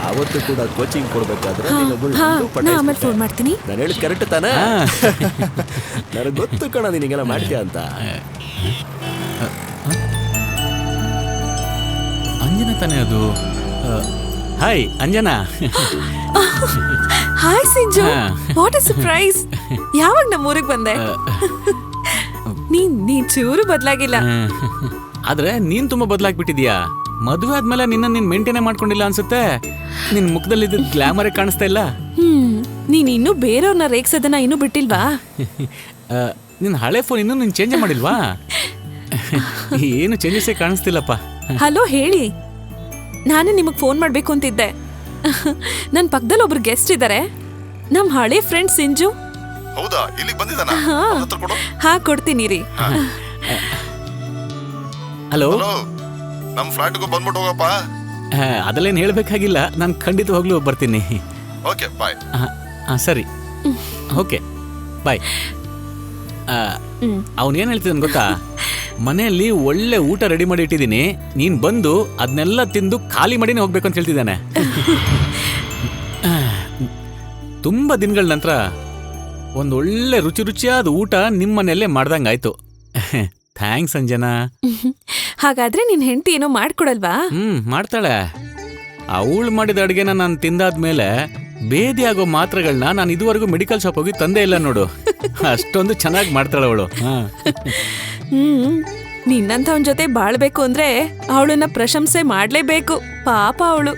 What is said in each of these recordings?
ಅವತ್ತು ಕೂಡ ಕೋಚಿಂಗ್ ಕೊಡ್ಬೇಕಾದ್ರೆ ಆಮೇಲೆ ಫೋನ್ ಮಾಡ್ತೀನಿ. ನಾನು ಹೇಳಿದ್ ಕರೆಕ್ಟ್ ತಾನೇ? ನನಗೆ ಗೊತ್ತು ಕಣ ನೀನಿಗೆಲ್ಲ ಮಾಡ್ತೀಯ ಅಂತ. ಅಂಜನಾ ತಾನೇ ಅದು? Hi Anjana. Hi Sinju, what a surprise. ಯಾವಾಗ ನಮ್ಮೂರಿಗೆ ಬಂದೆ? ನೀನ್ ಚೂರು ಬದಲಾಗಿಲ್ಲ. ಆದ್ರೆ ನೀನ್ ತುಂಬಾ ಬದಲಾಗ್ಬಿಟ್ಟಿದ್ಯಾ. ಮದುವೆ ಆದ್ಮೇಲೆ ನಿನ್ನ ಮೇಂಟೈನ್ ಮಾಡ್ಕೊಂಡಿಲ್ಲ ಅನ್ಸುತ್ತೆ. ನಿನ್ ಮುಖದಲ್ಲಿ ಗ್ಲಾಮರೇ ಕಾಣಿಸ್ತಾ ಇಲ್ಲ. ನೀನ್ ಇನ್ನೂ ಬೇರೆಯವ್ರನ್ನ ರೇಗ್ಸೋದನ್ನ ಇನ್ನೂ ಬಿಟ್ಟಿಲ್ವಾ? ನಿನ್ ಹಳೆ ಫೋನ್ ಇನ್ನೂ ನೀನ್ ಚೇಂಜ್ ಮಾಡಿಲ್ವಾ? ಏನು ಚೇಂಜಸ್ಸೇ ಕಾಣಿಸ್ತಿಲ್ಲಪ್ಪ. ಹಲೋ ಹೇಳಿ, ನಾನು ನಿಮಗ್ ಫೋನ್ ಮಾಡ್ಬೇಕು ಅಂತಿದ್ದೆ. ನನ್ ಪಕ್ಕದಲ್ಲಿ ಒಬ್ರು ಗೆಸ್ಟ್ ಇದ್ದಾರೆ, ನಮ್ ಹಳೆ ಫ್ರೆಂಡ್ ಸಿಂಜು. ಹೌದಾ? ಇಲ್ಲಿ ಬಂದಿದ್ದಾನಾ? ಹಾ ಕೊಡ್ತೀನಿ ರೀ. ಹಲೋ, ನಮ್ ಫ್ಲಾಟ್ಗೂ ಬಂದ್ಬಿಟ್ಟು ಹೋಗಪ್ಪ. ಅದಲ್ಲೇನು ಹೇಳ್ಬೇಕಾಗಿಲ್ಲ, ನಾನು ಖಂಡಿತವಾಗ್ಲೂ ಬರ್ತೀನಿ. Okay bye. ಸರಿ, ಓಕೆ ಬಾಯ್. ಅವನೇನು ಹೇಳ್ತಿದ್ದಾನೆ ಗೊತ್ತಾ? ಮನೆಯಲ್ಲಿ ಒಳ್ಳೆ ಊಟ ರೆಡಿ ಮಾಡಿ ಇಟ್ಟಿದ್ದೀನಿ, ನೀನ್ ಬಂದು ಅದನ್ನೆಲ್ಲ ತಿಂದು ಖಾಲಿ ಮಾಡಿನೇ ಹೋಗ್ಬೇಕು ಅಂತ ಹೇಳ್ತಿದ್ದಾನೆ. ತುಂಬಾ ದಿನಗಳ ನಂತರ ಒಂದೊಳ್ಳೆ ರುಚಿಯಾದ ಊಟ ನಿಮ್ಮ ಮನೆಯಲ್ಲೇ ಮಾಡ್ದಂಗಾಯ್ತು. ಥ್ಯಾಂಕ್ಸ್ ಅಂಜನಾ. ಹಾಗಾದ್ರೆ ನಿನ್ ಹೆಂಡತಿ ಏನೋ ಮಾಡ್ಕೊಡಲ್ವಾ? ಮಾಡ್ತಾಳೆ. ಅವಳು ಮಾಡಿದ ಅಡುಗೆನ ನಾನು ತಿಂದಾದ್ಮೇಲೆ ಬೇದಿ ಆಗೋ ಮಾತ್ರೆಗಳನ್ನ ನಾನು ಇದುವರೆಗೂ ಮೆಡಿಕಲ್ ಶಾಪ್ ಹೋಗಿ ತಂದೆ ಇಲ್ಲ ನೋಡು. ಅಷ್ಟೊಂದು ಚೆನ್ನಾಗಿ ಮಾಡ್ತಾಳೆ ಅವಳು. ನಿನ್ನಂಥವನ್ ಜೊತೆ ಬಾಳ್ಬೇಕು ಅಂದ್ರೆ ಅವಳನ್ನ ಪ್ರಶಂಸೆ ಮಾಡ್ಲೇಬೇಕು. ಪಾಪ ಅವಳು.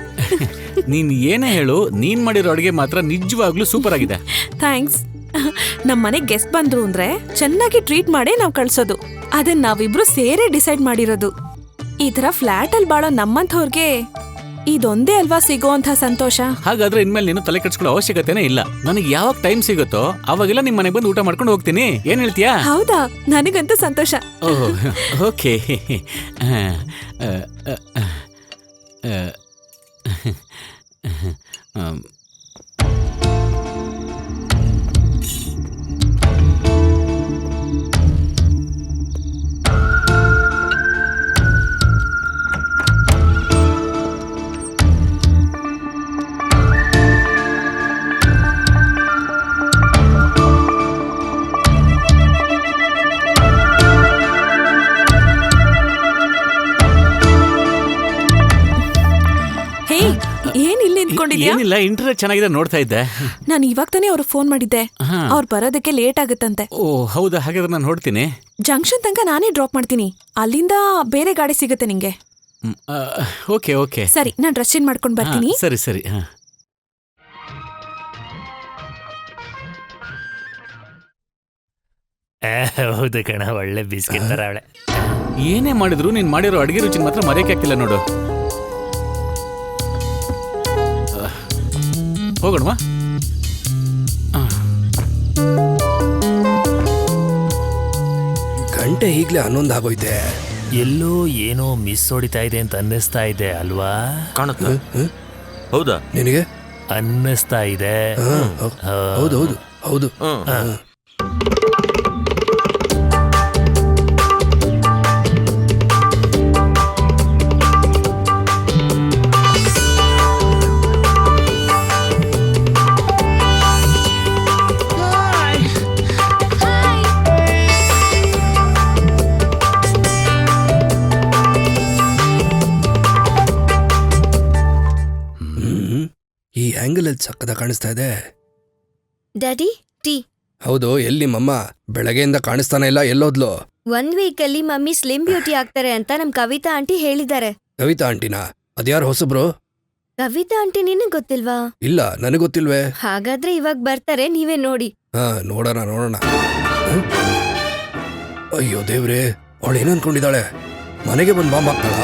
ನೀನ್ ಏನೇ ಹೇಳು, ನೀನ್ ಮಾಡಿರೋ ಅಡುಗೆ ಮಾತ್ರ ನಿಜವಾಗ್ಲೂ ಸೂಪರ್ ಆಗಿದೆ. ಥ್ಯಾಂಕ್ಸ್. ನಮ್ ಮನೆಗ್ ಗೆಸ್ಟ್ ಬಂದ್ರು ಅಂದ್ರೆ ಚೆನ್ನಾಗಿ ಟ್ರೀಟ್ ಮಾಡೇ ನಾವ್ ಕಳ್ಸೋದು. ಅದನ್ನ ನಾವಿಬ್ರು ಸೇರೇ ಡಿಸೈಡ್ ಮಾಡಿರೋದು. ಈ ತರ ಫ್ಲಾಟ್ ಅಲ್ಲಿ ಬಾಳೋ ನಮ್ಮಂಥವ್ರಿಗೆ ಇದೊಂದೇ ಅಲ್ವಾ ಸಿಗೋಂಥ ಸಂತೋಷ. ಹಾಗಾದ್ರೆ ಇನ್ಮೇಲೆ ನೀನು ತಲೆ ಕೆಡ್ಸ್ಕೊಳ್ಳೋ ಅವಶ್ಯಕತೆನೇ ಇಲ್ಲ. ನನಗೆ ಯಾವಾಗ ಟೈಮ್ ಸಿಗುತ್ತೋ ಅವಾಗೆಲ್ಲ ನಿಮ್ ಮನೆಗೆ ಬಂದು ಊಟ ಮಾಡ್ಕೊಂಡು ಹೋಗ್ತೀನಿ. ಏನ್ ಹೇಳ್ತೀಯಾ? ಹೌದಾ? ನನಗಂತೂ ಸಂತೋಷ. ಓಕೆ. ಏನಿಲ್ಲ, ಇಂಟರ್ನೆಟ್ ಚೆನ್ನಾಗಿದೆ ನೋಡ್ತಾ ಇದ್ದೆ. ನಾನು ಇವಾಗ ತಾನೇ ಅವ್ರಿಗೆ ಫೋನ್ ಮಾಡಿದ್ದೆ, ಅವ್ರು ಬರೋದಕ್ಕೆ ಲೇಟ್ ಆಗುತ್ತಂತೆ. ಓ ಹೌದಾ? ಹಾಗಾದ್ರೆ ನಾನು ನೋಡ್ತೀನಿ. ಜಂಕ್ಷನ್ ತನಕ ನಾನೇ ಡ್ರಾಪ್ ಮಾಡ್ತೀನಿ, ಅಲ್ಲಿಂದ ಬೇರೆ ಗಾಡಿ ಸಿಗುತ್ತೆ ನಿಂಗೆ. ಓಕೆ ಓಕೆ ಸರಿ, ನಾನು ಡ್ರೆಸ್ ಚೇಂಜ್ ಮಾಡ್ಕೊಂಡು ಬರ್ತೀನಿ. ಸರಿ ಸರಿ. ಹೌದು ಕಣ, ಒಳ್ಳೆ ಬಿಸ್ಕೆಟ್ ತರ ಅವಳೆ. ಏನೇ ಮಾಡಿದ್ರು ನೀನ್ ಮಾಡಿರೋ ಅಡಿಗೆ ರುಚಿ ಮಾತ್ರ ಮರೆಯಕ್ಕೆ ಆಗ್ತಿಲ್ಲ ನೋಡು. ಹೋಗೋಣವಾ? ಗಂಟೆ ಈಗ್ಲೇ 11 ಆಗೋಯ್ತೆ. ಎಲ್ಲೋ ಏನೋ ಮಿಸ್ ಹೊಡಿತಾ ಇದೆ ಅಂತ ಅನ್ನಿಸ್ತಾ ಇದೆ ಅಲ್ವಾ? ಕಾಣುತ್ತಾ? ಹೌದಾ? ನಿನಗೆ ಅನ್ನಿಸ್ತಾ ಇದೆ? ಹೌದು ಹೌದು ಹೌದು. ಈ ಆಂಗಲ್ ಅಲ್ಲಿ ಸಕ್ಕದ ಕಾಣಿಸ್ತಾ ಇದೆ. Daddy, tea. ಹೌದು, ಎಲ್ಲಿ ಮಮ್ಮ? ಬೆಳಗ್ಗೆಯಿಂದ ಕಾಣಿಸ್ತಾನೆ ಇಲ್ಲ, ಎಲ್ಲೋದ್ಲು? 1 ವೀಕ್ ಅಲ್ಲಿ ಮಮ್ಮಿ ಸ್ಲಿಮ್ ಬ್ಯೂಟಿ ಆಗ್ತಾರೆ ಅಂತ ನಮ್ ಕವಿತಾ ಆಂಟಿ ಹೇಳಿದ್ದಾರೆ. ಕವಿತಾ ಆಂಟಿನಾ? ಅದ್ಯಾರು ಹೊಸಬ್ರು? ಕವಿತಾ ಆಂಟಿ ನಿನಗ್ ಗೊತ್ತಿಲ್ವಾ? ಇಲ್ಲ, ನನಗ್ ಗೊತ್ತಿಲ್ವೇ. ಹಾಗಾದ್ರೆ ಇವಾಗ ಬರ್ತಾರೆ, ನೀವೇ ನೋಡಿ. ನೋಡೋಣ. ಅಯ್ಯೋ ದೇವ್ರೆ, ಅವಳು ಏನು ಅನ್ಕೊಂಡಿದ್ದಾಳೆ? ಮನೆಗೆ ಬಂದ್ ಬಾಂಬ್ ಹಾಕ್ತಾಳ?